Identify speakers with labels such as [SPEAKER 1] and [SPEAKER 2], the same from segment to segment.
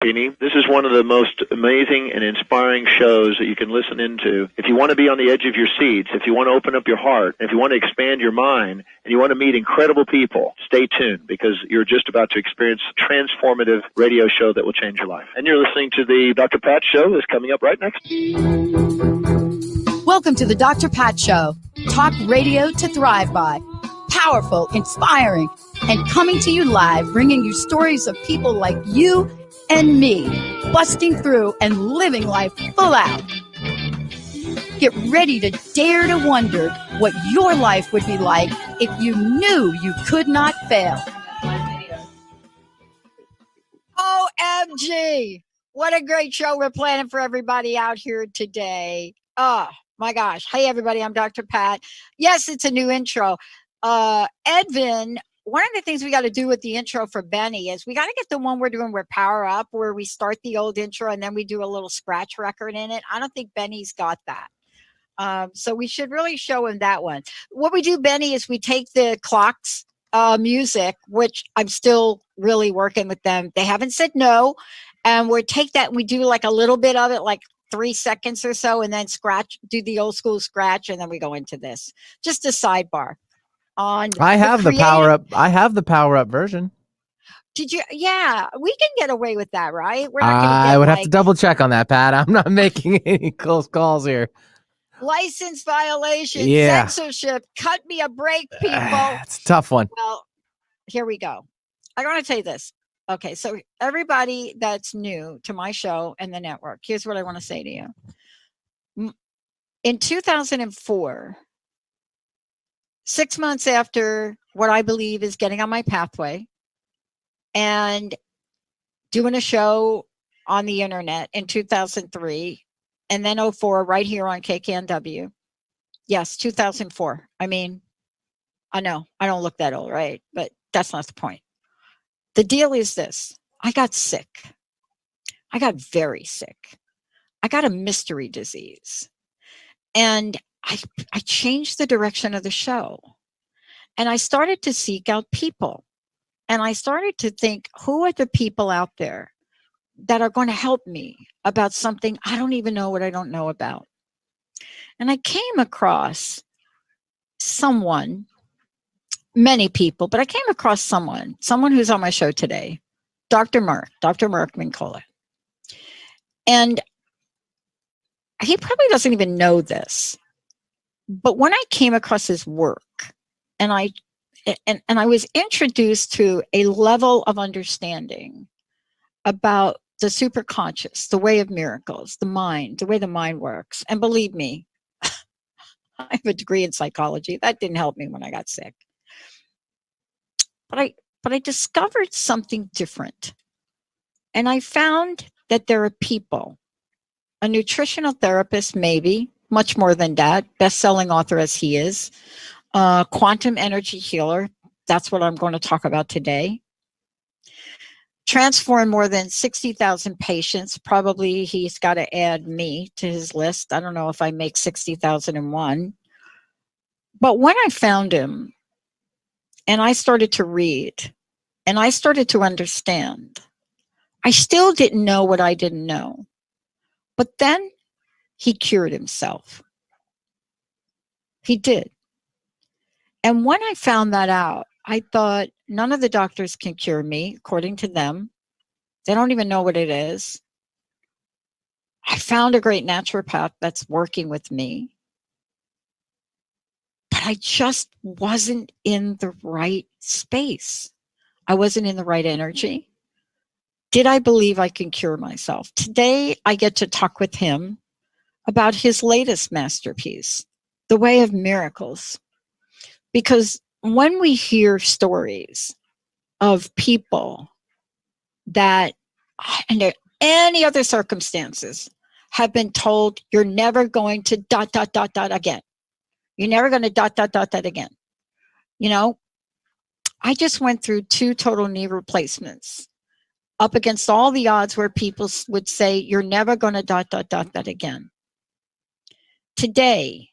[SPEAKER 1] Beanie. This is one of the most amazing and inspiring shows that you can listen into. If you want to be on the edge of your seats, if you want to open up your heart, if you want to expand your mind, and you want to meet incredible people, stay tuned because you're just about to experience a transformative radio show that will change your life. And you're listening to the Dr. Pat Show that's coming up right next.
[SPEAKER 2] Welcome to the Dr. Pat Show. Talk radio to thrive by. Powerful, inspiring, and coming to you live, bringing you stories of people like you and me, busting through and living life full out. Get ready to dare to wonder what your life would be like if you knew you could not fail. OMG! What a great show we're planning for everybody out here today. Oh, my gosh. Hey, everybody, I'm Dr. Pat. Yes, it's a new intro. Edvin, one of the things we got to do with the intro for Benny is we got to get the one we're doing with Power Up, where we start the old intro and then we do a little scratch record in it. I don't think Benny's got that. So we should really show him that one. What we do, Benny, is we take the clocks music, which I'm still really working with them. They haven't said no. And we take that and we do like a little bit of it, like 3 seconds or so, and then do the old school scratch. And then we go into this. Just a sidebar. I have the Power Up version. Did you? Yeah, we can get away with that, right? We're not gonna
[SPEAKER 3] I would have to double check on that, Pat. I'm not making any close calls here.
[SPEAKER 2] License violation, censorship. Cut me a break, people.
[SPEAKER 3] It's a tough one.
[SPEAKER 2] Well, here we go. I want to tell you this. Okay, so everybody that's new to my show and the network, here's what I want to say to you. In 2004. 6 months after what I believe is getting on my pathway and doing a show on the internet in 2003 and then 2004 right here on KKNW. Yes, 2004. I mean, I know I don't look that old, right? But that's not the point. The deal is this. I got sick. I got very sick. I got a mystery disease. And I changed the direction of the show, and I started to seek out people, and I started to think, who are the people out there that are going to help me about something I don't even know what I don't know about? And I came across someone, many people, but I came across someone who's on my show today, Dr. Mark Mincolla. And he probably doesn't even know this. But when I came across his work and I was introduced to a level of understanding about the superconscious, the way of miracles, the mind, the way the mind works. And believe me, I have a degree in psychology. That didn't help me when I got sick. But I discovered something different. And I found that there are people, a nutritional therapist, maybe, much more than that, best-selling author as he is, quantum energy healer. That's what I'm going to talk about today. Transformed more than 60,000 patients. Probably he's got to add me to his list. I don't know if I make 60,001. But when I found him and I started to read and I started to understand, I still didn't know what I didn't know. But then he cured himself. He did. And when I found that out, I thought, none of the doctors can cure me, according to them. They don't even know what it is. I found a great naturopath that's working with me. But I just wasn't in the right space. I wasn't in the right energy. Did I believe I can cure myself? Today, I get to talk with him about his latest masterpiece, The Way of Miracles. Because when we hear stories of people that, under any other circumstances, have been told, you're never going to ... again. You're never going to ... again. You know, I just went through 2 total knee replacements up against all the odds where people would say, you're never going to ... again. Today,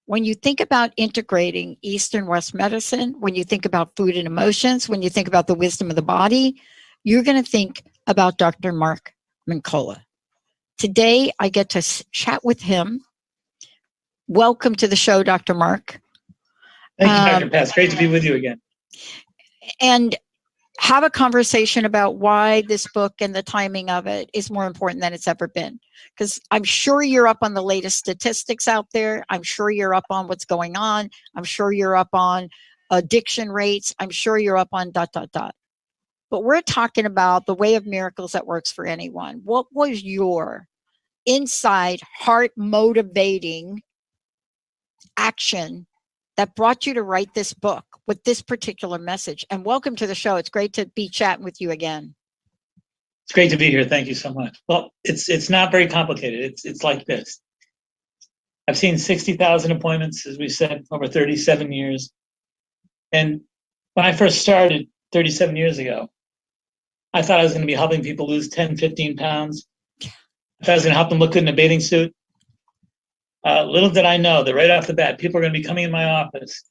[SPEAKER 2] when you think about integrating East and West medicine, when you think about food and emotions, when you think about the wisdom of the body, you're going to think about Dr. Mark Mincolla. Today, I get to chat with him. Welcome to the show, Dr. Mark.
[SPEAKER 4] Thank you, Dr. Pat. It's great to be with you again.
[SPEAKER 2] And have a conversation about why this book and the timing of it is more important than it's ever been. Because I'm sure you're up on the latest statistics out there. I'm sure you're up on what's going on. I'm sure you're up on addiction rates. I'm sure you're up on ... But we're talking about the way of miracles that works for anyone. What was your inside heart motivating action that brought you to write this book with this particular message? And welcome to the show. It's great to be chatting with you again.
[SPEAKER 4] It's great to be here. Thank you so much. Well, it's not very complicated. It's like this. I've seen 60,000 appointments, as we said, over 37 years. And when I first started 37 years ago, I thought I was going to be helping people lose 10, 15 pounds. I thought I was going to help them look good in a bathing suit. Little did I know that right off the bat, people are going to be coming in my office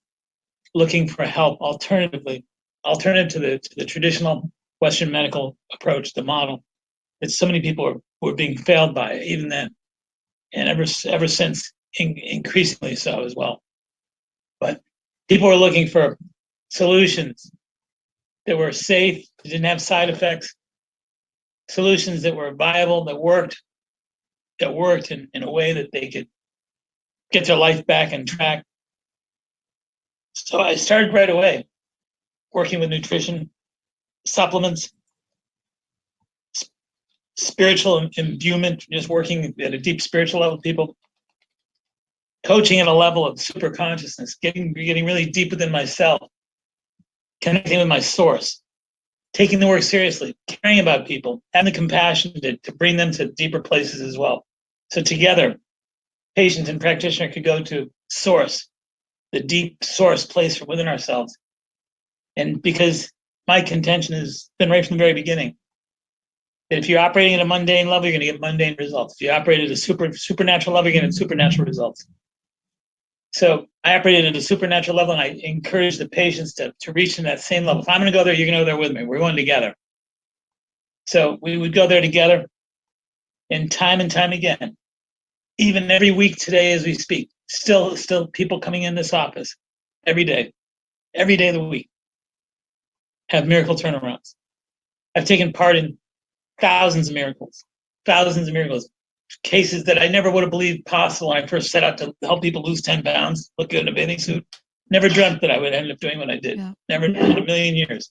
[SPEAKER 4] looking for help alternative to the traditional Western medical approach, the model that so many people were being failed by even then, and ever since, increasingly so as well. But people were looking for solutions that were safe, that didn't have side effects, solutions that were viable, that worked in a way that they could get their life back on track. So I started right away working with nutrition, supplements, spiritual imbuement, just working at a deep spiritual level with people, coaching at a level of superconsciousness, getting really deep within myself, connecting with my source, taking the work seriously, caring about people, having the compassion to bring them to deeper places as well. So together, patient and practitioner could go to source, the deep source place from within ourselves. And because my contention has been right from the very beginning, that if you're operating at a mundane level, you're going to get mundane results. If you operate at a supernatural level, you're going to get supernatural results. So I operated at a supernatural level, and I encourage the patients to reach in that same level. If I'm going to go there, you're going to go there with me. We're going together. So we would go there together, and time again, even every week today as we speak, still people coming in this office every day of the week have miracle turnarounds. I've taken part in thousands of miracles, cases that I never would have believed possible when I first set out to help people lose 10 pounds, look good in a bathing suit. Never dreamt that I would end up doing what I did. Yeah. Never in a million years.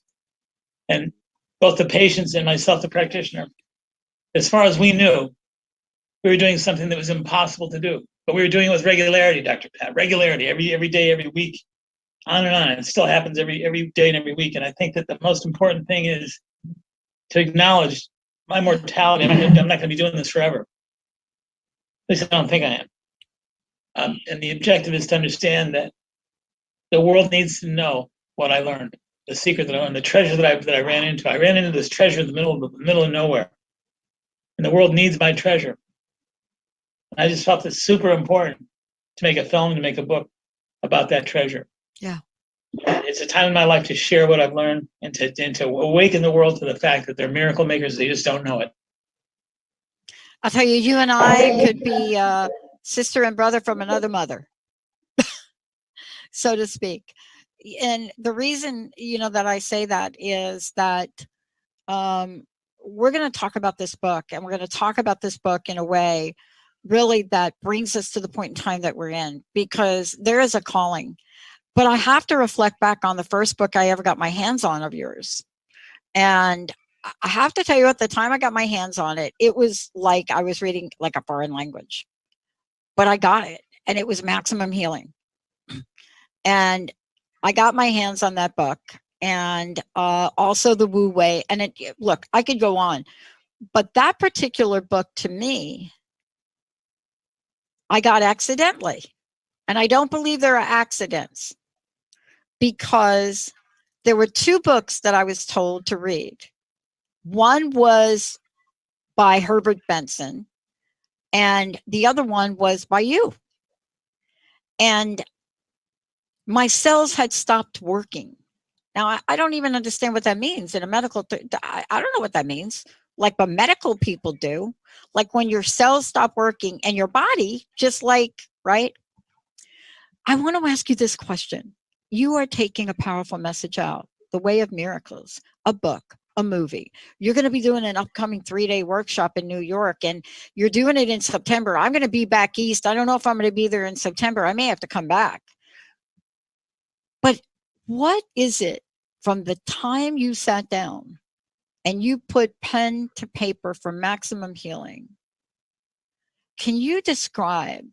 [SPEAKER 4] And both the patients and myself, the practitioner, as far as we knew, we were doing something that was impossible to do. But we were doing it with regularity, Dr. Pat, regularity, every day, every week, on and on. It still happens every day and every week. And I think that the most important thing is to acknowledge my mortality. I'm not going to be doing this forever. At least I don't think I am. And the objective is to understand that the world needs to know what I learned, the secret that I learned, the treasure that I ran into. I ran into this treasure in the middle of nowhere. And the world needs my treasure. I just felt it's super important to make a film, to make a book about that treasure.
[SPEAKER 2] Yeah.
[SPEAKER 4] It's a time in my life to share what I've learned and to awaken the world to the fact that they're miracle makers. They just don't know it.
[SPEAKER 2] I'll tell you, you and I could be sister and brother from another mother, so to speak. And the reason, that I say that is that we're going to talk about this book, and we're going to talk about this book in a way really that brings us to the point in time that we're in, because there is a calling. But I have to reflect back on the first book I ever got my hands on of yours. And I have to tell you, at the time I got my hands on it, it was like I was reading like a foreign language. But I got it, and it was Maximum Healing. And I got my hands on that book, and also the Wu Wei. And look, I could go on. But that particular book, to me, I got accidentally. And I don't believe there are accidents, because there were two books that I was told to read. One was by Herbert Benson, and the other one was by you. And my cells had stopped working. Now, I don't even understand what that means in a medical. I don't know what that means. like what medical people do, like when your cells stop working and your body just like, right? I want to ask you this question. You are taking a powerful message out, the way of miracles, a book, a movie. You're going to be doing an upcoming 3-day workshop in New York, and you're doing it in September. I'm going to be back east. I don't know if I'm going to be there in September. I may have to come back. But what is it from the time you sat down and you put pen to paper for maximum healing? Can you describe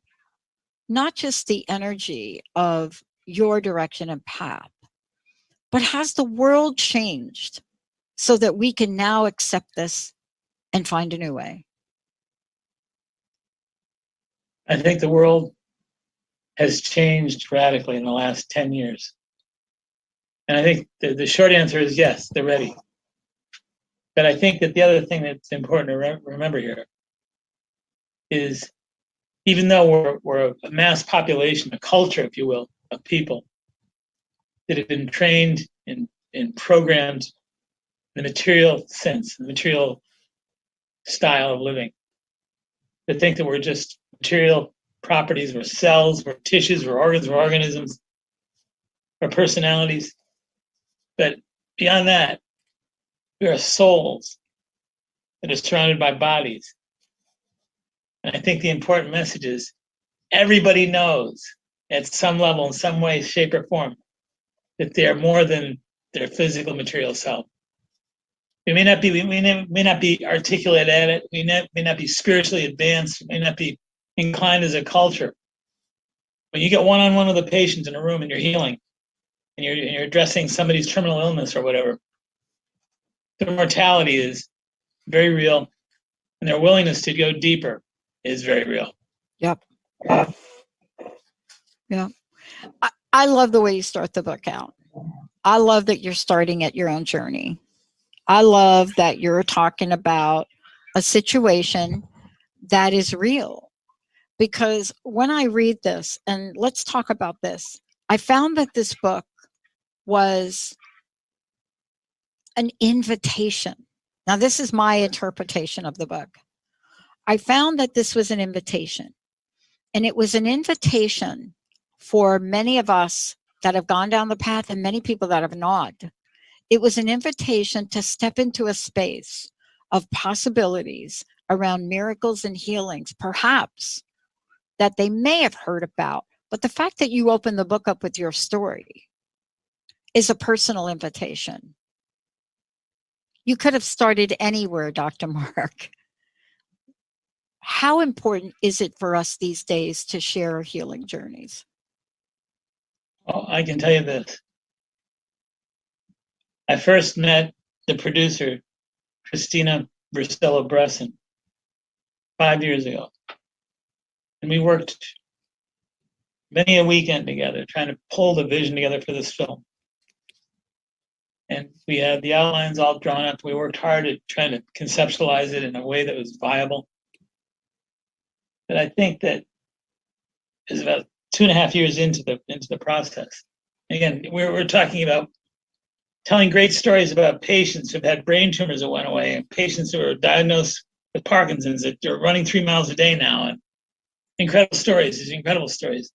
[SPEAKER 2] not just the energy of your direction and path, but has the world changed so that we can now accept this and find a new way?
[SPEAKER 4] I think the world has changed radically in the last 10 years. And I think the short answer is yes, they're ready. But I think that the other thing that's important to remember here is, even though we're a mass population, a culture, if you will, of people that have been trained in programmed the material sense, the material style of living, to think that we're just material properties, we're cells, we're tissues, we're organs, we're organisms, we're personalities. But beyond that, we are souls that are surrounded by bodies. And I think the important message is everybody knows at some level, in some way, shape, or form, that they are more than their physical material self. We may not be articulate at it. We may not be spiritually advanced. We may not be inclined as a culture. When you get one-on-one with a patient in a room and you're healing, and you're addressing somebody's terminal illness or whatever, their mortality is very real, and their willingness to go deeper is very real.
[SPEAKER 2] Yep. Yeah. I love the way you start the book out. I love that you're starting at your own journey. I love that you're talking about a situation that is real. Because when I read this, and let's talk about this, I found that this book was an invitation. Now, this is my interpretation of the book. I found that this was an invitation. And it was an invitation for many of us that have gone down the path and many people that have not. It was an invitation to step into a space of possibilities around miracles and healings, perhaps that they may have heard about. But the fact that you open the book up with your story is a personal invitation. You could have started anywhere, Dr. Mark. How important is it for us these days to share our healing journeys?
[SPEAKER 4] Well, I can tell you this. I first met the producer, Christina Bursello-Bresson, 5 years ago. And we worked many a weekend together trying to pull the vision together for this film. And we had the outlines all drawn up. We worked hard at trying to conceptualize it in a way that was viable. But I think that is about 2.5 years into the process. Again, we're talking about telling great stories about patients who've had brain tumors that went away, and patients who are diagnosed with Parkinson's that are running 3 miles a day now, and incredible stories, these incredible stories.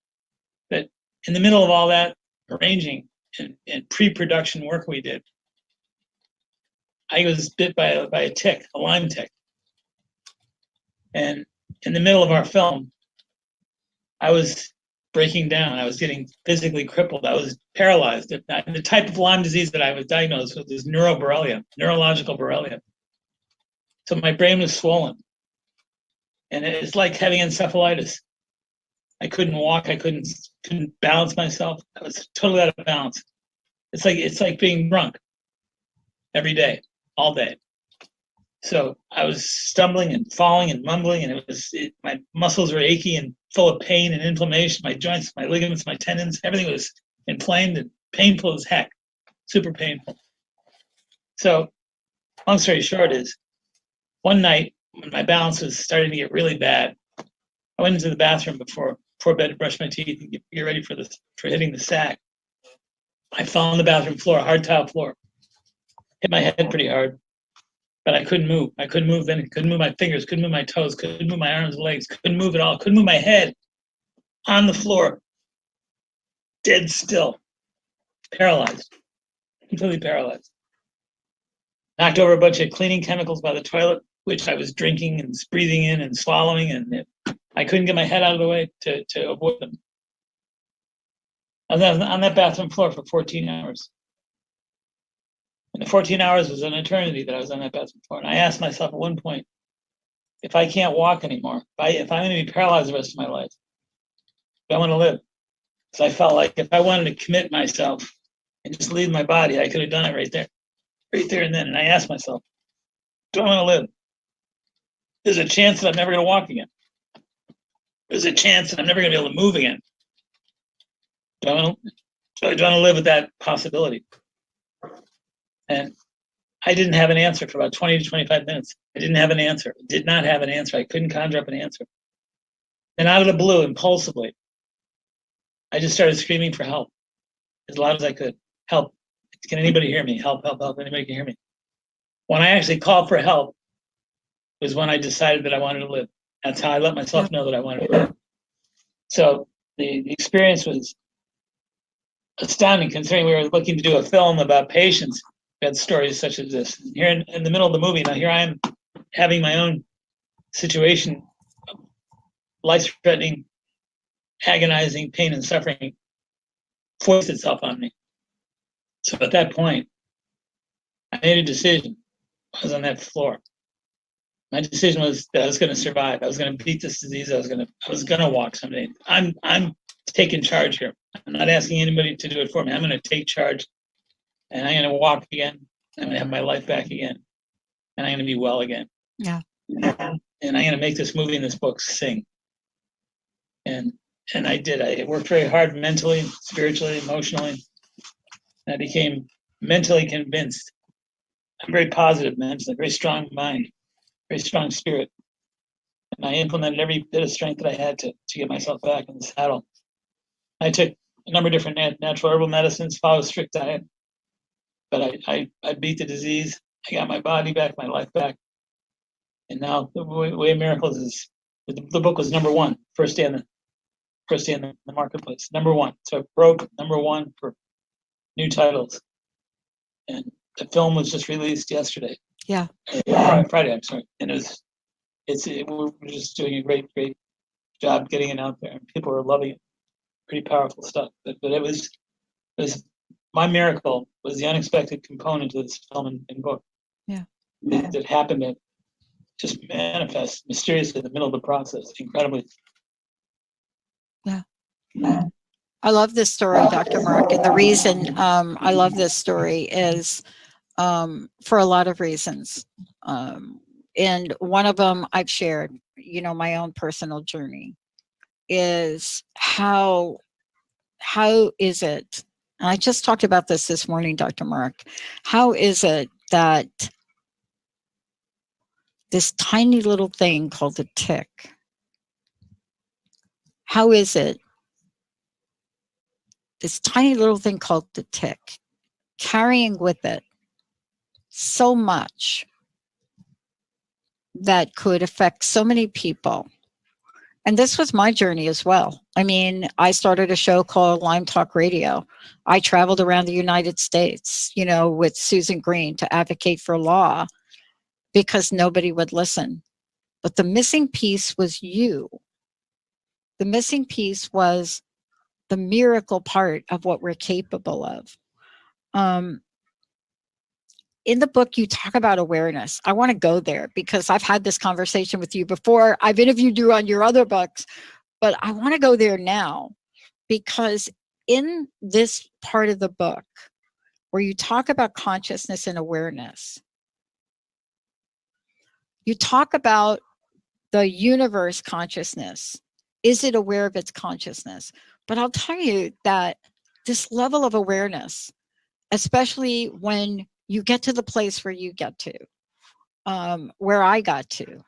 [SPEAKER 4] But in the middle of all that arranging and pre-production work we did, I was bit by a tick, a Lyme tick. And in the middle of our film, I was breaking down. I was getting physically crippled. I was paralyzed. The type of Lyme disease that I was diagnosed with is neuroborrelia, neurological borrelia. So my brain was swollen. And it's like having encephalitis. I couldn't walk. I couldn't balance myself. I was totally out of balance. It's like being drunk every day, all day. So I was stumbling and falling and mumbling, and my muscles were achy and full of pain and inflammation. My joints, my ligaments, my tendons, everything was inflamed and painful as heck, super painful. So long story short is, one night when my balance was starting to get really bad, I went into the bathroom before bed to brush my teeth and get ready for hitting the sack. I fell on the bathroom floor, hard tile floor, hit my head pretty hard. but I couldn't move. I couldn't move then. Couldn't move my fingers. Couldn't move my toes. Couldn't move my arms and legs. Couldn't move at all. Couldn't move my head. On the floor, dead still, paralyzed, completely paralyzed. Knocked over a bunch of cleaning chemicals by the toilet, which I was drinking and breathing in and swallowing, and I couldn't get my head out of the way to avoid them. I was on that bathroom floor for 14 hours. And the 14 hours was an eternity that I was on that bathroom floor. And I asked myself at one point, if I can't walk anymore, if I'm going to be paralyzed the rest of my life, do I want to live? Because I felt like if I wanted to commit myself and just leave my body, I could have done it right there and then. And I asked myself, do I want to live? There's a chance that I'm never going to walk again. There's a chance that I'm never going to be able to move again. Do I want to live with that possibility? And I didn't have an answer for about 20 to 25 minutes. I didn't have an answer. I did not have an answer. I couldn't conjure up an answer. And out of the blue, impulsively, I just started screaming for help as loud as I could. Help. Can anybody hear me? Help, help, help. Anybody can hear me. When I actually called for help was when I decided that I wanted to live. That's how I let myself know that I wanted to live. So the experience was astounding, considering we were looking to do a film about patients who had stories such as this. And here in the middle of the movie, now here I am having my own situation, life-threatening, agonizing pain and suffering forced itself on me. So at that point, I made a decision. I was on that floor. My decision was that I was going to survive. I was going to beat this disease. I was going to walk someday. I'm taking charge here. I'm not asking anybody to do it for me. I'm going to take charge, and I'm going to walk again. I'm going to have my life back again, and I'm going to be well again.
[SPEAKER 2] Yeah.
[SPEAKER 4] And I'm going to make this movie and this book sing. And I did. I worked very hard mentally, spiritually, emotionally. And I became mentally convinced. I'm very positive mentally, very strong mind, very strong spirit. And I implemented every bit of strength that I had to get myself back in the saddle. I took a number of different natural herbal medicines, followed a strict diet. But I beat the disease. I got my body back, my life back. And now the way of miracles is, the book was number one, first day in the marketplace, number one. So it broke number one for new titles. And the film was just released yesterday.
[SPEAKER 2] Yeah.
[SPEAKER 4] Friday, I'm sorry. And we're just doing a great job getting it out there, and people are loving it. Pretty powerful stuff. But it was my miracle was the unexpected component to this film and book.
[SPEAKER 2] Yeah.
[SPEAKER 4] That happened to just manifest mysteriously in the middle of the process, incredibly.
[SPEAKER 2] Yeah. I love this story, Dr. Mark. And the reason I love this story is for a lot of reasons. And one of them I've shared, my own personal journey is how is it, and I just talked about this morning, Dr. Mark, how is it that this tiny little thing called the tick, how is it this tiny little thing called the tick carrying with it so much that could affect so many people? And this was my journey as well. I mean, I started a show called Lyme Talk Radio. I traveled around the United States, with Susan Green to advocate for law because nobody would listen. But the missing piece was you. The missing piece was the miracle part of what we're capable of. In the book, you talk about awareness. I want to go there because I've had this conversation with you before. I've interviewed you on your other books, but I want to go there now because in this part of the book where you talk about consciousness and awareness, you talk about the universe consciousness. Is it aware of its consciousness? But I'll tell you that this level of awareness, especially when you get to the place where you get to, where I got to.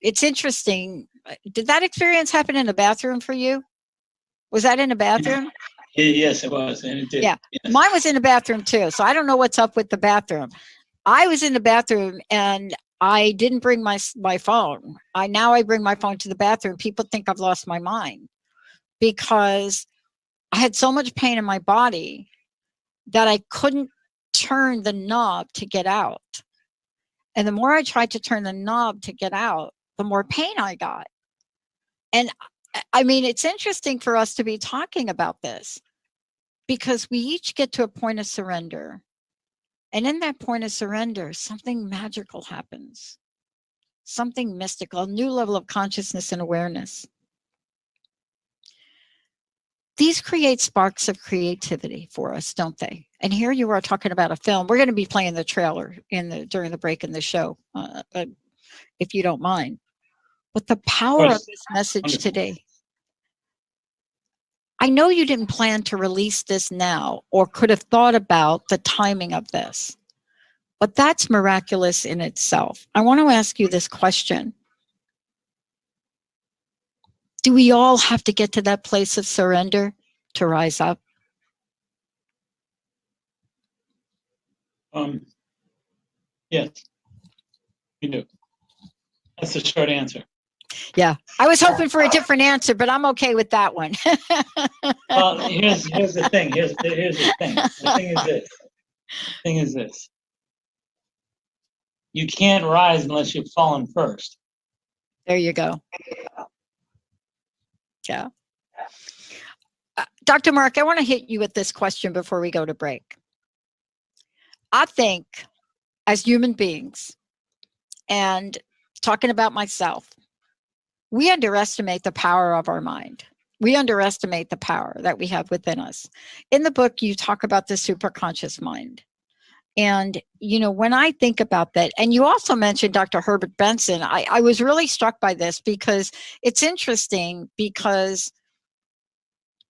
[SPEAKER 2] It's interesting. Did that experience happen in a bathroom for you? Was that in a bathroom?
[SPEAKER 4] Yes, it was. And it did.
[SPEAKER 2] Yeah. Yes. Mine was in a bathroom too. So I don't know what's up with the bathroom. I was in the bathroom and I didn't bring my phone. I bring my phone to the bathroom. People think I've lost my mind because I had so much pain in my body that I couldn't turn the knob to get out. And the more I tried to turn the knob to get out, the more pain I got. And I mean, it's interesting for us to be talking about this because we each get to a point of surrender. And in that point of surrender, something magical happens, something mystical, a new level of consciousness and awareness. These create sparks of creativity for us, don't they? And here you are talking about a film. We're going to be playing the trailer during the break in the show, if you don't mind. But the power of this message today. I know you didn't plan to release this now or could have thought about the timing of this, but that's miraculous in itself. I want to ask you this question. Do we all have to get to that place of surrender to rise up?
[SPEAKER 4] Yes, you do. That's the short answer.
[SPEAKER 2] Yeah, I was hoping for a different answer, but I'm okay with that one.
[SPEAKER 4] Well, here's the thing. Here's the thing. The thing is this. You can't rise unless you've fallen first.
[SPEAKER 2] There you go. Yeah. Dr. Mark, I want to hit you with this question before we go to break. I think as human beings, and talking about myself, we underestimate the power of our mind. We underestimate the power that we have within us. In the book, you talk about the superconscious mind. And, you know, when I think about that, and you also mentioned Dr. Herbert Benson, I was really struck by this because it's interesting because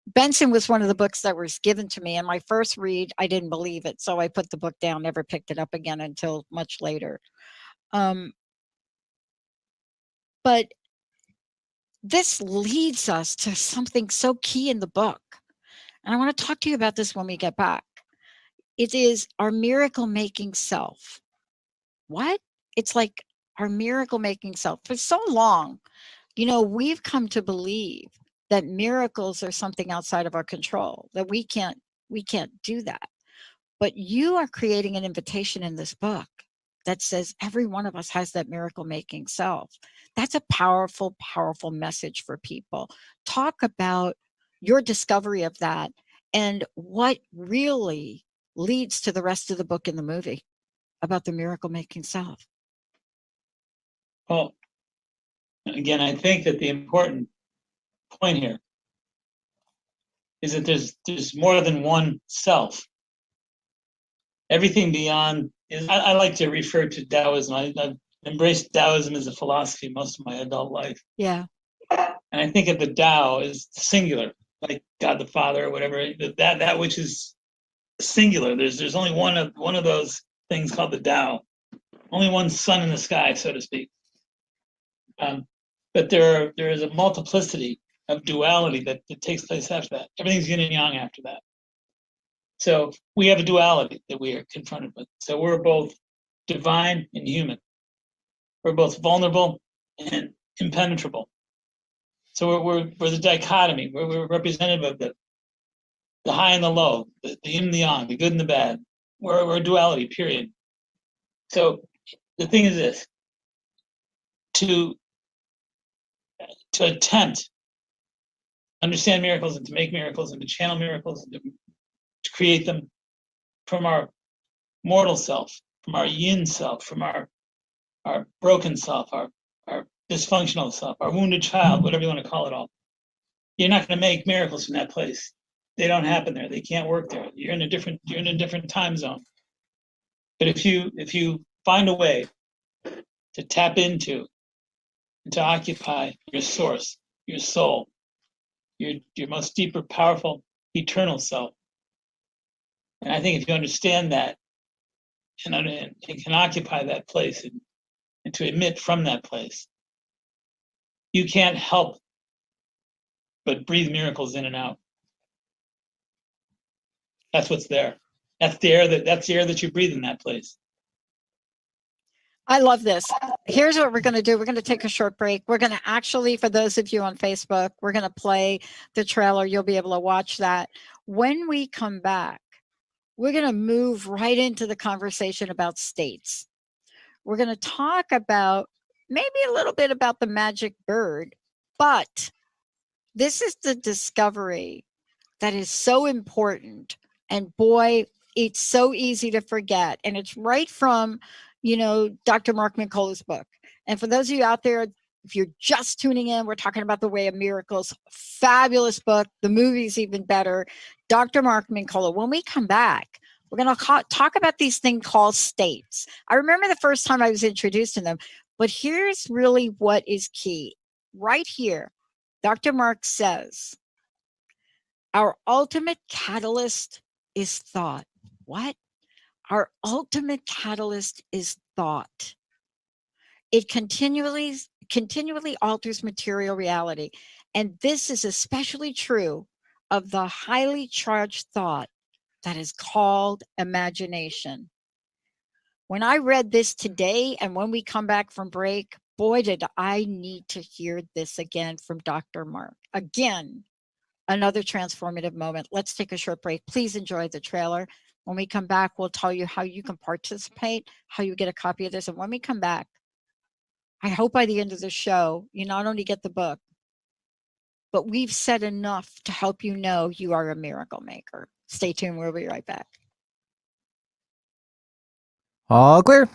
[SPEAKER 2] Benson was one of the books that was given to me. And my first read, I didn't believe it. So I put the book down, never picked it up again until much later. But this leads us to something so key in the book. And I want to talk to you about this when we get back. It is our miracle making self. What? It's like our miracle making self. For so long, you know, we've come to believe that miracles are something outside of our control, that we can't do that. But you are creating an invitation in this book that says every one of us has that miracle making self. That's a powerful, powerful message for people. Talk about your discovery of that and what really leads to the rest of the book in the movie about the miracle making self.
[SPEAKER 4] Well, again, I think that the important point here is that there's more than one self. Everything beyond is, I like to refer to Taoism. I've embraced Taoism as a philosophy most of my adult life.
[SPEAKER 2] Yeah.
[SPEAKER 4] And I think of the Tao as singular, like God the Father or whatever, that which is singular. There's only one of those things called the Tao. Only one sun in the sky, so to speak. But there is a multiplicity of duality that takes place after that. Everything's yin and yang after that. So we have a duality that we are confronted with. So we're both divine and human. We're both vulnerable and impenetrable. So we're the dichotomy. We're representative of the high and the low, the yin and the yang, the good and the bad. We're a duality, period. So the thing is this: to attempt to understand miracles and to make miracles and to channel miracles and to create them from our mortal self, from our yin self, from our broken self, our dysfunctional self, our wounded child, whatever you want to call it all. You're not going to make miracles from that place. They don't happen there. They can't work there. You're in a different time zone. But if you find a way to tap into and to occupy your source, your soul, your most deeper, powerful, eternal self, and I think if you understand that and can occupy that place and to emit from that place, you can't help but breathe miracles in and out. That's what's there. That's the air that you breathe in that place.
[SPEAKER 2] I love this. Here's what we're going to do. We're going to take a short break. We're going to actually, for those of you on Facebook, we're going to play the trailer. You'll be able to watch that. When we come back, we're going to move right into the conversation about states. We're going to talk about maybe a little bit about the magic bird, but this is the discovery that is so important. And boy, it's so easy to forget. And it's right from, Dr. Mark Mincolla's book. And for those of you out there, if you're just tuning in, we're talking about The Way of Miracles. Fabulous book. The movie's even better. Dr. Mark Mincolla. When we come back, we're going to talk about these things called states. I remember the first time I was introduced to them, but here's really what is key. Right here, Dr. Mark says, our ultimate catalyst is thought. What? Our ultimate catalyst is thought. It continually alters material reality. And this is especially true of the highly charged thought that is called imagination. When I read this today, and when we come back from break, boy, did I need to hear this again from Dr. Mark. Again, another transformative moment. Let's take a short break. Please enjoy the trailer. When we come back, we'll tell you how you can participate, how you get a copy of this. And when we come back, I hope by the end of the show, you not only get the book, but we've said enough to help you know you are a miracle maker. Stay tuned. We'll be right back.
[SPEAKER 3] All clear.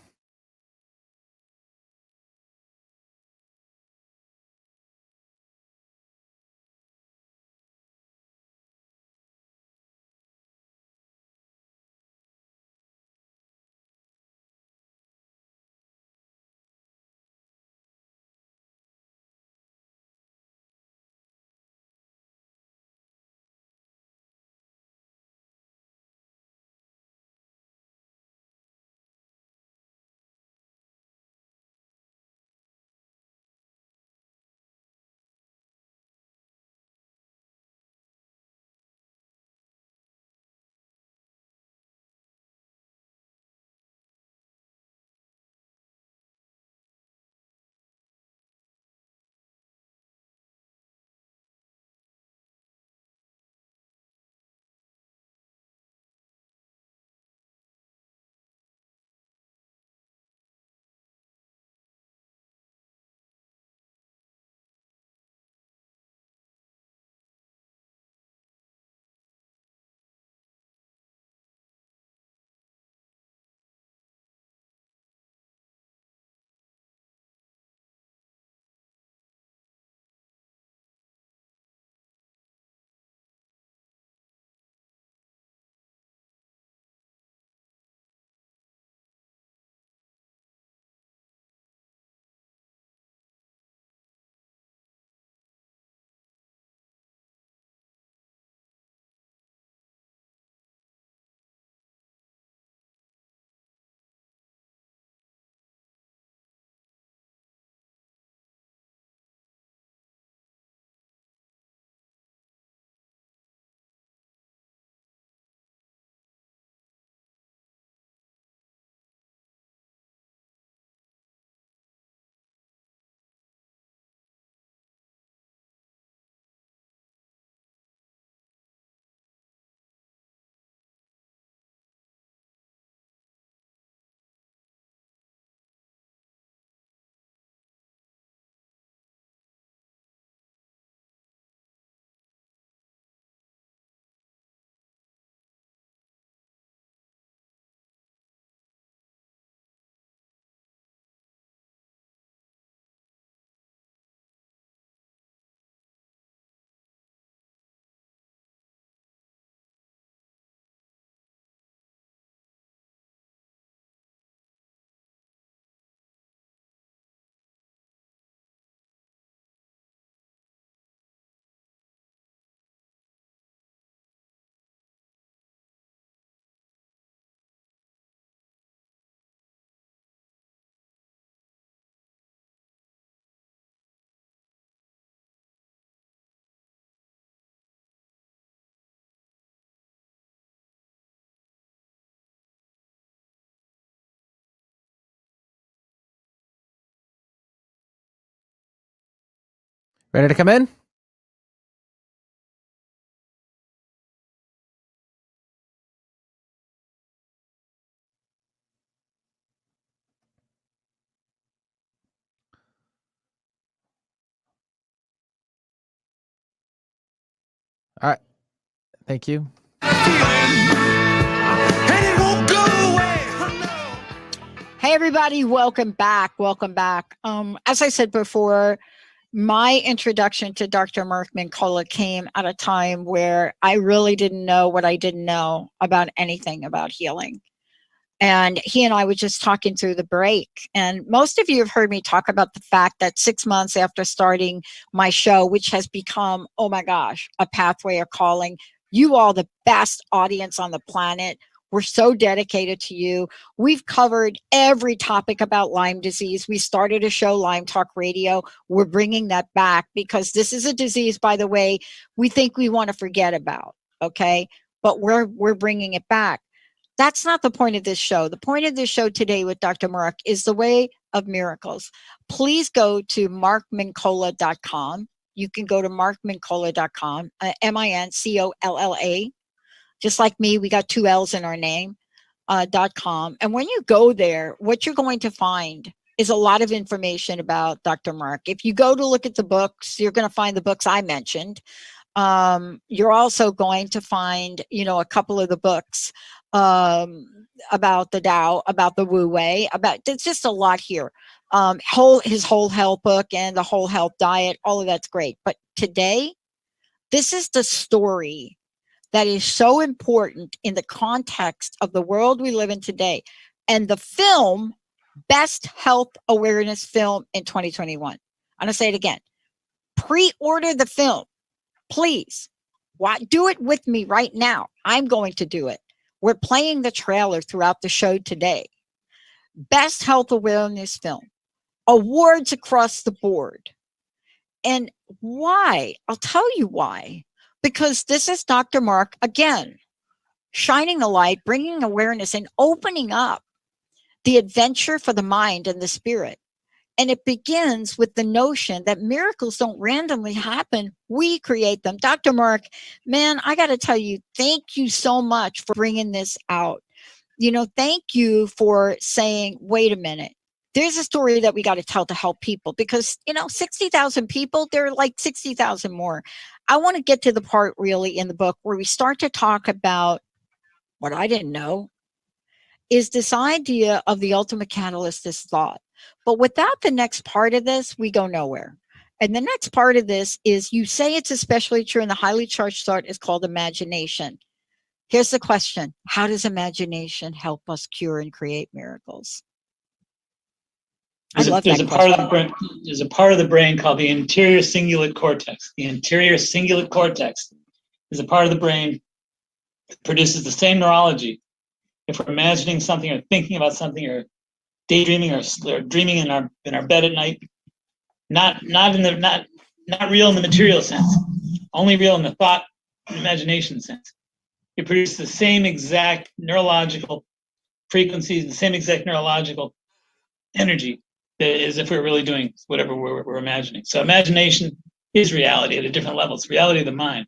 [SPEAKER 3] Ready to come in? All right. Thank you.
[SPEAKER 2] Hey everybody, welcome back. Welcome back. As I said before, my introduction to Dr. Mark Mincolla came at a time where I really didn't know what I didn't know about anything about healing. And he and I were just talking through the break. And most of you have heard me talk about the fact that 6 months after starting my show, which has become, oh my gosh, a pathway of calling, you all the best audience on the planet. We're so dedicated to you. We've covered every topic about Lyme disease. We started a show, Lyme Talk Radio. We're bringing that back because this is a disease, by the way, we think we want to forget about, okay? But we're bringing it back. That's not the point of this show. The point of this show today with Dr. Mark is the way of miracles. Please go to markmincolla.com. You can go to markmincolla.com, Mincolla. Just like me, we got 2 L's in our name, .com. And when you go there, what you're going to find is a lot of information about Dr. Mark. If you go to look at the books, you're going to find the books I mentioned. You're also going to find, a couple of the books about the Tao, about the Wu Wei, there's just a lot here. His whole health book and the whole health diet, all of that's great. But today, this is the story that is so important in the context of the world we live in today. And the film, Best Health Awareness Film in 2021. I'm going to say it again. Pre-order the film, please. Do it with me right now. I'm going to do it. We're playing the trailer throughout the show today. Best Health Awareness Film. Awards across the board. And why? I'll tell you why. Because this is Dr. Mark, again, shining the light, bringing awareness, and opening up the adventure for the mind and the spirit. And it begins with the notion that miracles don't randomly happen. We create them. Dr. Mark, man, I got to tell you, thank you so much for bringing this out. Thank you for saying, wait a minute. There's a story that we got to tell to help people because, 60,000 people, there are like 60,000 more. I want to get to the part really in the book where we start to talk about what I didn't know is this idea of the ultimate catalyst, this thought. But without the next part of this, we go nowhere. And the next part of this is you say it's especially true in the highly charged thought is called imagination. Here's the question. How does imagination help us cure and create miracles?
[SPEAKER 4] There's a part of the brain called the anterior cingulate cortex. The anterior cingulate cortex is a part of the brain that produces the same neurology. If we're imagining something or thinking about something or daydreaming or dreaming in our bed at night, not real in the material sense, only real in the thought and imagination sense. It produces the same exact neurological frequencies, the same exact neurological energy as if we were really doing whatever we're imagining. So imagination is reality at a different level. It's reality of the mind.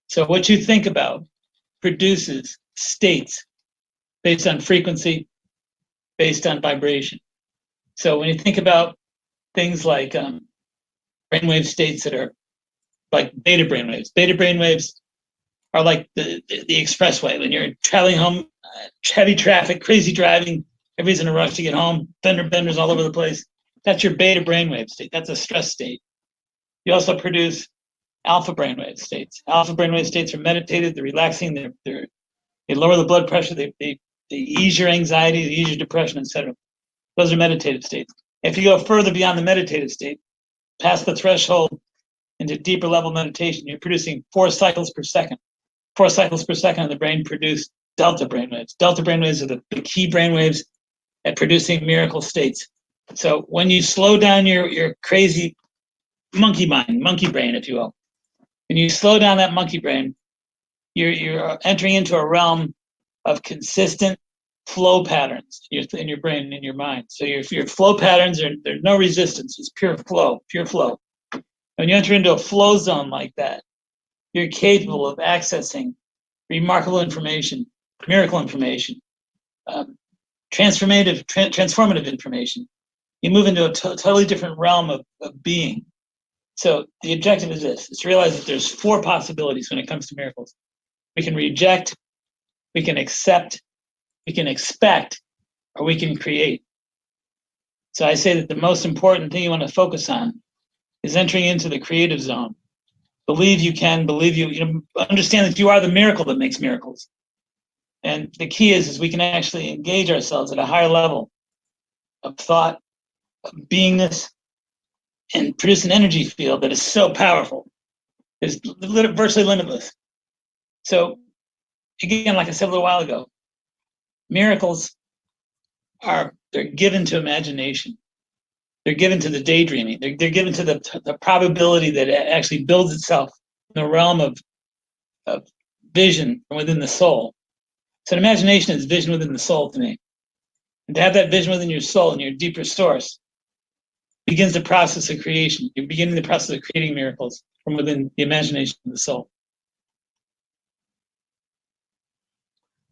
[SPEAKER 4] So what you think about produces states based on frequency, based on vibration. So when you think about things like brainwave states that are like beta brainwaves are like the expressway. When you're traveling home, heavy traffic, crazy driving, everybody's in a rush to get home, benders all over the place. That's your beta brainwave state. That's a stress state. You also produce alpha brainwave states. Alpha brainwave states are meditated, they're relaxing, they lower the blood pressure, they ease your anxiety, they ease your depression, etc. Those are meditative states. If you go further beyond the meditative state, past the threshold into deeper level meditation, you're producing 4 cycles per second. 4 cycles per second, and the brain produce delta brainwaves. Delta brainwaves are the key brainwaves at producing miracle states. So when you slow down your crazy monkey brain, if you will, when you slow down that monkey brain, you're entering into a realm of consistent flow patterns in your brain and in your mind. So your flow patterns there's no resistance. It's pure flow. When you enter into a flow zone like that, you're capable of accessing remarkable information, miracle information, transformative information. You move into a totally different realm of being. So the objective is this, is to realize that there's 4 possibilities when it comes to miracles. We can reject, we can accept, we can expect, or we can create. So I say that the most important thing you want to focus on is entering into the creative zone. Believe you can, believe you understand that you are the miracle that makes miracles. And the key is we can actually engage ourselves at a higher level of thought, of beingness, and produce an energy field that is so powerful. It's virtually limitless. So again, like I said a little while ago, miracles they're given to imagination. They're given to the daydreaming. They're given to the probability that it actually builds itself in the realm of vision from within the soul. So imagination is vision within the soul to me. And to have that vision within your soul and your deeper source begins the process of creation. You're beginning the process of creating miracles from within the imagination of the soul.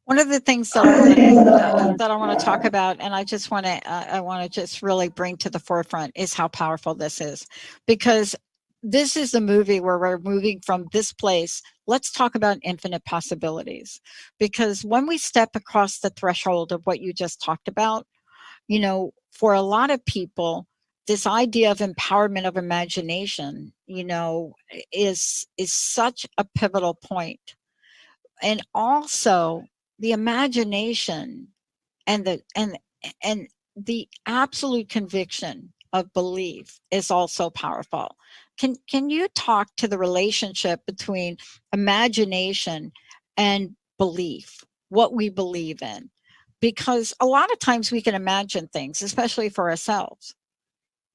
[SPEAKER 2] One of the things that I want to talk about, and I want to just really bring to the forefront, is how powerful this is, because this is the movie where we're moving from this place. Let's talk about infinite possibilities, because when we step across the threshold of what you just talked about, for a lot of people, this idea of empowerment of imagination, is such a pivotal point. And also the imagination and the absolute conviction of belief is also powerful. Can you talk to the relationship between imagination and belief, what we believe in? Because a lot of times we can imagine things, especially for ourselves.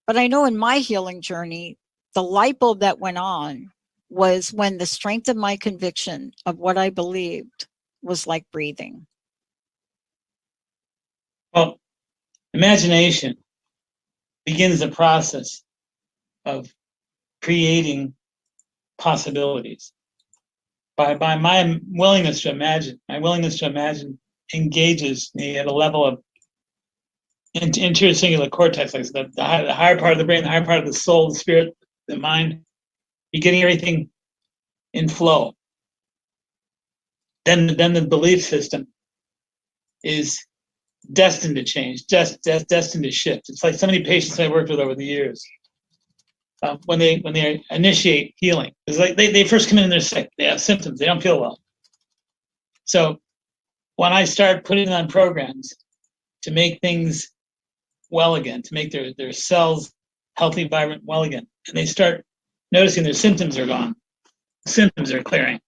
[SPEAKER 2] But I know in my healing journey, the light bulb that went on was when the strength of my conviction of what I believed was like breathing.
[SPEAKER 4] Well, imagination begins the process of creating possibilities. By my willingness to imagine, engages me at a level of interior singular cortex, like the higher part of the brain, the higher part of the soul, the spirit, the mind. You're getting everything in flow. Then the belief system is destined to change, destined to shift. It's like so many patients I worked with over the years. When they initiate healing, it's like they first come in and they're sick. They have symptoms. They don't feel well. So when I start putting on programs to make things well again, to make their cells healthy, vibrant, well again, and they start noticing their symptoms are gone, symptoms are clearing.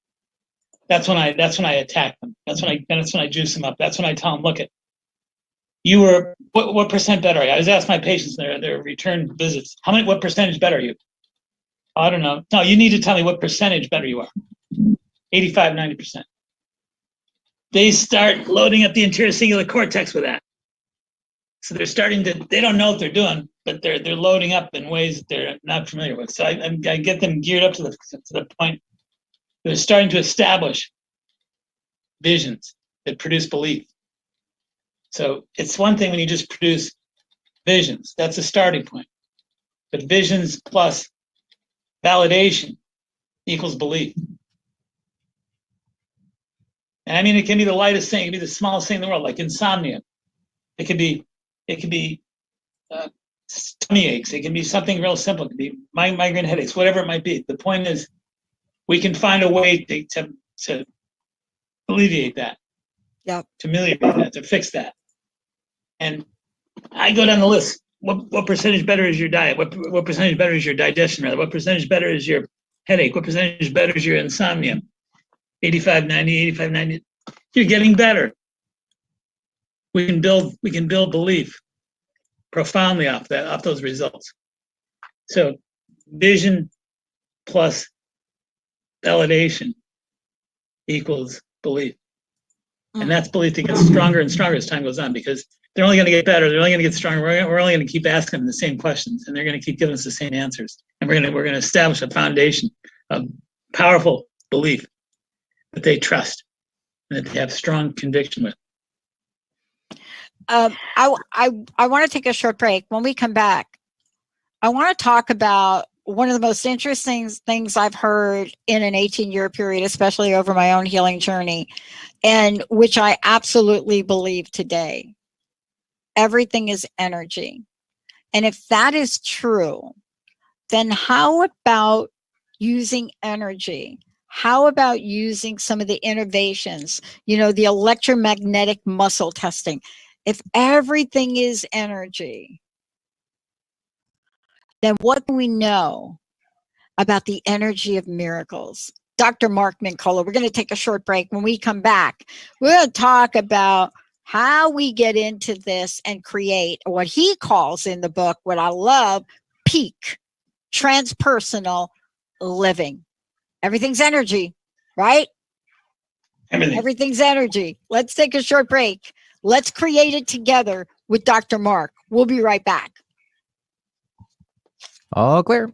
[SPEAKER 4] That's when I attack them. That's when I juice them up. That's when I tell them, look, you were what percent better are you? I always ask my patients their return visits, what percentage better are you? I don't know. No, you need to tell me what percentage better you are. 85, 90%. They start loading up the anterior singular cortex with that. So they're starting to, they don't know what they're doing, but they're loading up in ways that they're not familiar with. So I get them geared up to the point they're starting to establish visions that produce belief. So it's one thing when you just produce visions. That's a starting point. But visions plus validation equals belief. And I mean, it can be the lightest thing. It can be the smallest thing in the world, like insomnia. It could be tummy aches. It can be something real simple. It could be migraine headaches, whatever it might be. The point is, we can find a way to alleviate that.
[SPEAKER 2] Yep.
[SPEAKER 4] To ameliorate that, to fix that. And I go down the list. What percentage better is your diet? What percentage better is your digestion? Rather, what percentage better is your headache? What percentage better is your insomnia? 85, 90. You're getting better. We can build belief profoundly off those results. So vision plus validation equals belief. And that's belief that gets stronger and stronger as time goes on, because they're only going to get better. They're only going to get stronger. We're only going to keep asking them the same questions, and they're going to keep giving us the same answers. And And we're gonna establish a foundation of powerful belief that they trust and that they have strong conviction with.
[SPEAKER 2] I want to take a short break. When we come back, I want to talk about one of the most interesting things I've heard in an 18-year period, especially over my own healing journey, and which I absolutely believe today. Everything is energy. And if that is true, then how about using energy? How about using some of the innovations, the electromagnetic muscle testing? If everything is energy, then what do we know about the energy of miracles? Dr. Mark Mincolla, we're going to take a short break. When we come back, we're going to talk about how we get into this and create what he calls in the book, what I love, peak transpersonal living. Everything's energy, right? Everything's energy. Let's take a short break. Let's create it together with Dr. Mark. We'll be right back.
[SPEAKER 3] All clear.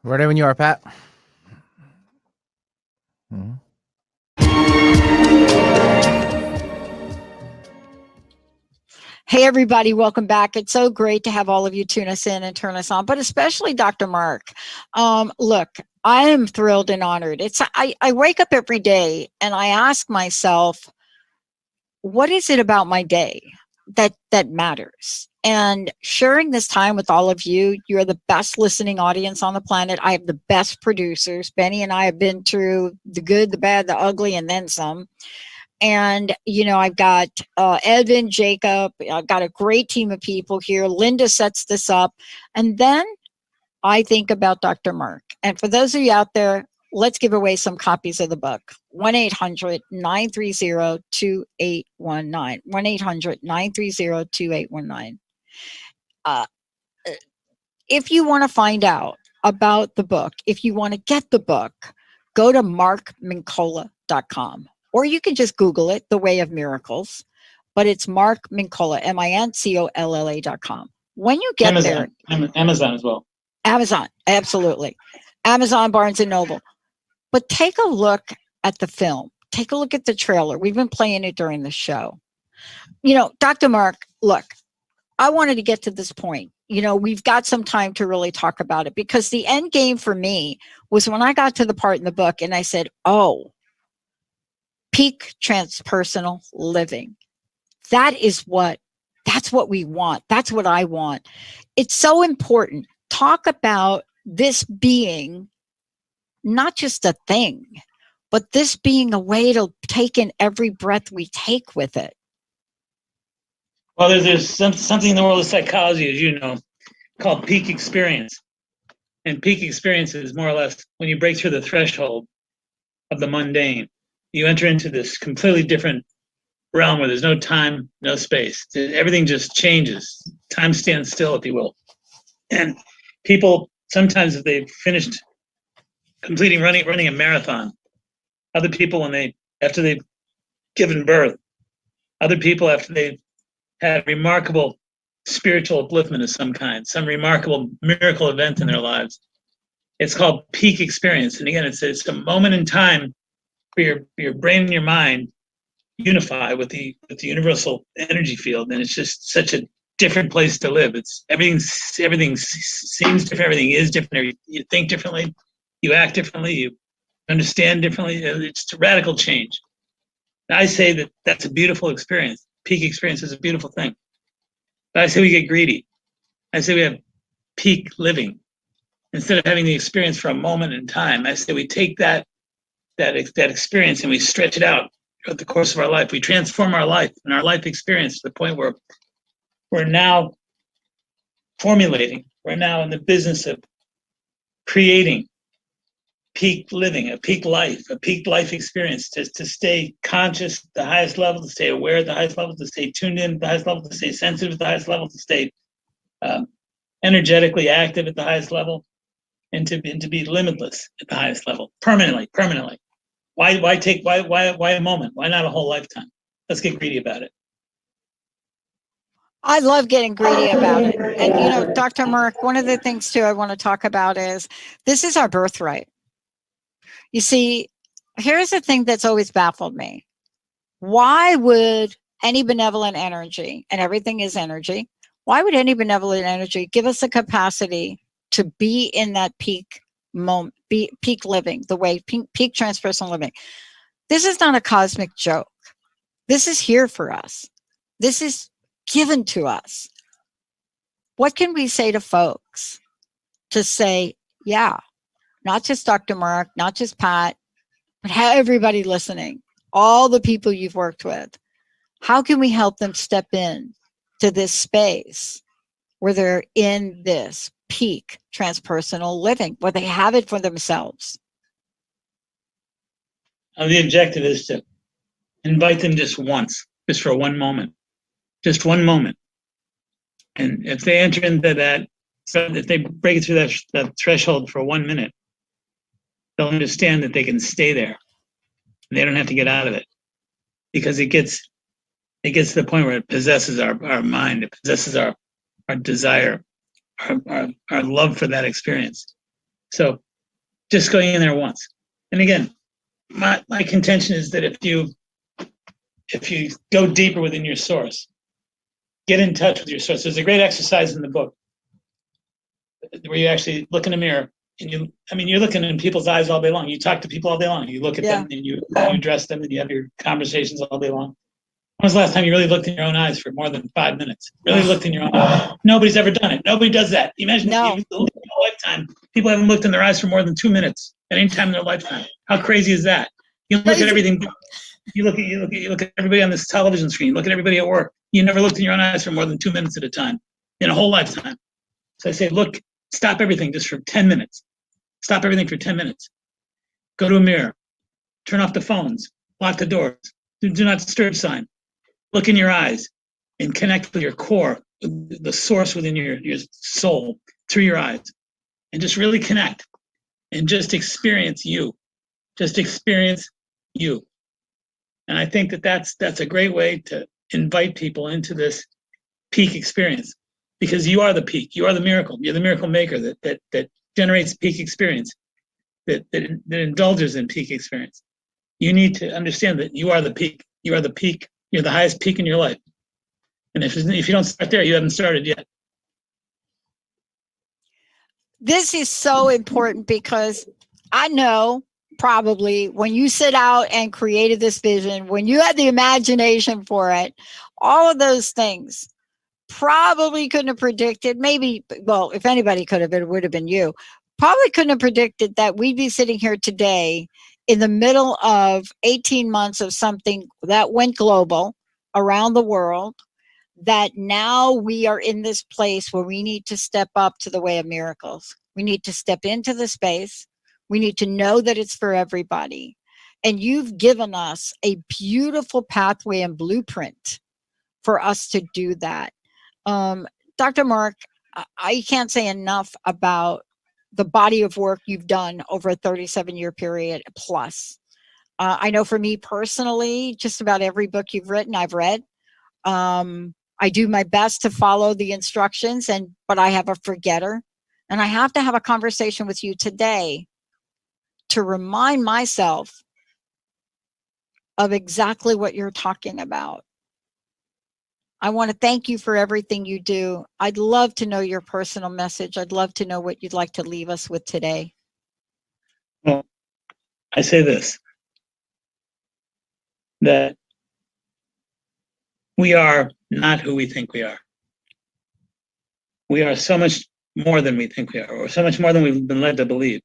[SPEAKER 3] Ready when you are, Pat. Mm-hmm.
[SPEAKER 2] Hey, everybody, welcome back. It's so great to have all of you tune us in and turn us on, but especially Dr. Mark. Look, I am thrilled and honored. I wake up every day and I ask myself, what is it about my day that matters? And sharing this time with all of you, you're the best listening audience on the planet. I have the best producers. Benny and I have been through the good, the bad, the ugly, and then some. And, you know, I've got Edvin, Jacob, I've got a great team of people here. Linda sets this up. And then I think about Dr. Mark. And for those of you out there, let's give away some copies of the book. 1-800-930-2819. 1-800-930-2819. If you want to find out about the book, if you want to get the book, go to markmincolla.com. Or you can just Google it, The Way of Miracles. But it's Mark Mincolla, Mincolla.com. When you get
[SPEAKER 4] Amazon,
[SPEAKER 2] there.
[SPEAKER 4] Amazon as well.
[SPEAKER 2] Amazon, absolutely. Amazon, Barnes & Noble. But take a look at the film. Take a look at the trailer. We've been playing it during the show. You know, Dr. Mark, look, I wanted to get to this point. You know, we've got some time to really talk about it, because the end game for me was when I got to the part in the book and I said, oh, peak transpersonal living. That's what we want. That's what I want. It's so important. Talk about this being not just a thing, but this being a way to take in every breath we take with it.
[SPEAKER 4] Well, there's something in the world of psychology, as you know, called peak experience. And peak experience is more or less when you break through the threshold of the mundane. You enter into this completely different realm where there's no time, no space. Everything just changes. Time stands still, if you will. And people, sometimes if they've finished running a marathon, other people after they've given birth, other people after they've had remarkable spiritual upliftment of some kind, some remarkable miracle event in their lives. It's called peak experience. And again, it's a moment in time where your brain and your mind unify with the universal energy field, and it's just such a different place to live. It's everything seems different, everything is different. You think differently, you act differently, you understand differently. It's a radical change. And I say that that's a beautiful experience. Peak experience is a beautiful thing. But I say we get greedy. I say we have peak living. Instead of having the experience for a moment in time, I say we take that experience and we stretch it out throughout the course of our life. We transform our life and our life experience to the point where we're now formulating, we're now in the business of creating peak living, a peak life experience, to stay conscious at the highest level, to stay aware at the highest level, to stay tuned in at the highest level, to stay sensitive at the highest level, to stay energetically active at the highest level, and to be limitless at the highest level, permanently. Why a moment? Why not a whole lifetime? Let's get greedy about it.
[SPEAKER 2] I love getting greedy about it. And, you know, Dr. Mark, one of the things, too, I want to talk about is this is our birthright. You see, here's the thing that's always baffled me. Why would any benevolent energy, and everything is energy, why would any benevolent energy give us the capacity to be in that peak moment, peak living, the way peak transpersonal living? This is not a cosmic joke. This is here for us. This is given to us. What can we say to folks to say, yeah, not just Dr. Mark, not just Pat, but everybody listening, all the people you've worked with, how can we help them step in to this space where they're in this peak transpersonal living, where they have it for themselves?
[SPEAKER 4] The objective is to invite them just once, just for one moment. Just one moment. And if they enter into that, so if they break through that threshold for 1 minute, they'll understand that they can stay there. And they don't have to get out of it. Because it gets to the point where it possesses our mind, it possesses our desire, our love for that experience. So just going in there once. And again, my contention is that if you go deeper within your source, get in touch with your source. There's a great exercise in the book where you actually look in a mirror and you're looking in people's eyes all day long. You talk to people all day long. You look at them and you address them and you have your conversations all day long. was the last time you really looked in your own eyes for more than 5 minutes? Really looked in your own eyes. Nobody's ever done it. Nobody does that. Imagine
[SPEAKER 2] No.
[SPEAKER 4] in a lifetime, people haven't looked in their eyes for more than 2 minutes at any time in their lifetime. How crazy is that? You look at everything. You look at everybody on this television screen. Look at everybody at work. You never looked in your own eyes for more than 2 minutes at a time in a whole lifetime. So I say, look, stop everything just for 10 minutes. Stop everything for 10 minutes. Go to a mirror. Turn off the phones. Lock the doors. Do not disturb sign. Look in your eyes and connect with your core, the source within your soul through your eyes. And just really connect and just experience you. Just experience you. And I think that's a great way to invite people into this peak experience, because you are the peak. You are the miracle. You're the miracle maker that generates peak experience, that indulges in peak experience. You need to understand that you are the peak. You are the peak. You're the highest peak in your life. And if you don't start there, you haven't started yet.
[SPEAKER 2] This is so important, because I know probably when you set out and created this vision, when you had the imagination for it, all of those things probably couldn't have predicted. Maybe, well, if anybody could have, it would have been you. Probably couldn't have predicted that we'd be sitting here today in the middle of 18 months of something that went global around the world, that now we are in this place where we need to step up to the way of miracles. We need to step into the space. We need to know that it's for everybody. And you've given us a beautiful pathway and blueprint for us to do that. Dr. Mark, I can't say enough about the body of work you've done over a 37-year period plus. I know for me personally, just about every book you've written, I've read. I do my best to follow the instructions, but I have a forgetter. And I have to have a conversation with you today to remind myself of exactly what you're talking about. I want to thank you for everything you do. I'd love to know your personal message. I'd love to know what you'd like to leave us with today.
[SPEAKER 4] Well, I say this, that we are not who we think we are. We are so much more than we think we are, or so much more than we've been led to believe.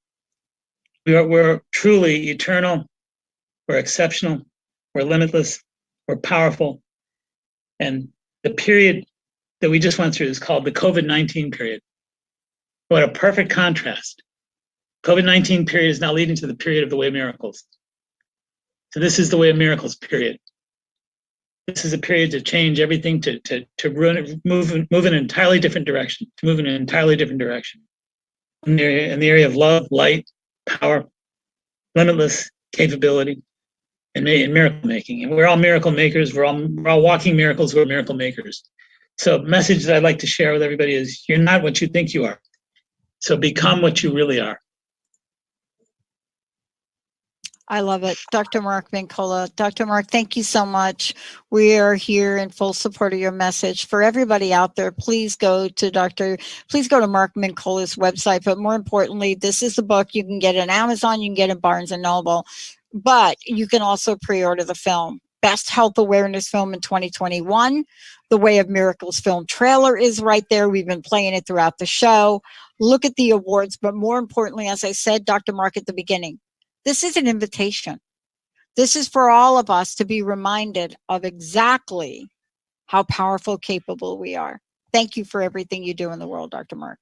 [SPEAKER 4] We're truly eternal. We're exceptional. We're limitless. We're powerful. And the period that we just went through is called the COVID-19 period. What a perfect contrast. COVID-19 period is now leading to the period of the way of miracles. So this is the way of miracles period. This is a period to change everything, to move in an entirely different direction, in the area of love, light, power, limitless capability, and miracle making. And we're all miracle makers. We're all walking miracles. We're miracle makers. So a message that I'd like to share with everybody is, you're not what you think you are. So become what you really are.
[SPEAKER 2] I love it. Dr. Mark Mincolla. Dr. Mark, thank you so much. We are here in full support of your message. For everybody out there, please go to Mark Mincolla's website. But more importantly, this is the book. You can get it on Amazon. You can get it in Barnes & Noble. But you can also pre-order the film. Best Health Awareness Film in 2021. The Way of Miracles film trailer is right there. We've been playing it throughout the show. Look at the awards. But more importantly, as I said, Dr. Mark, at the beginning, this is an invitation. This is for all of us to be reminded of exactly how powerful, capable we are. Thank you for everything you do in the world, Dr. Mark.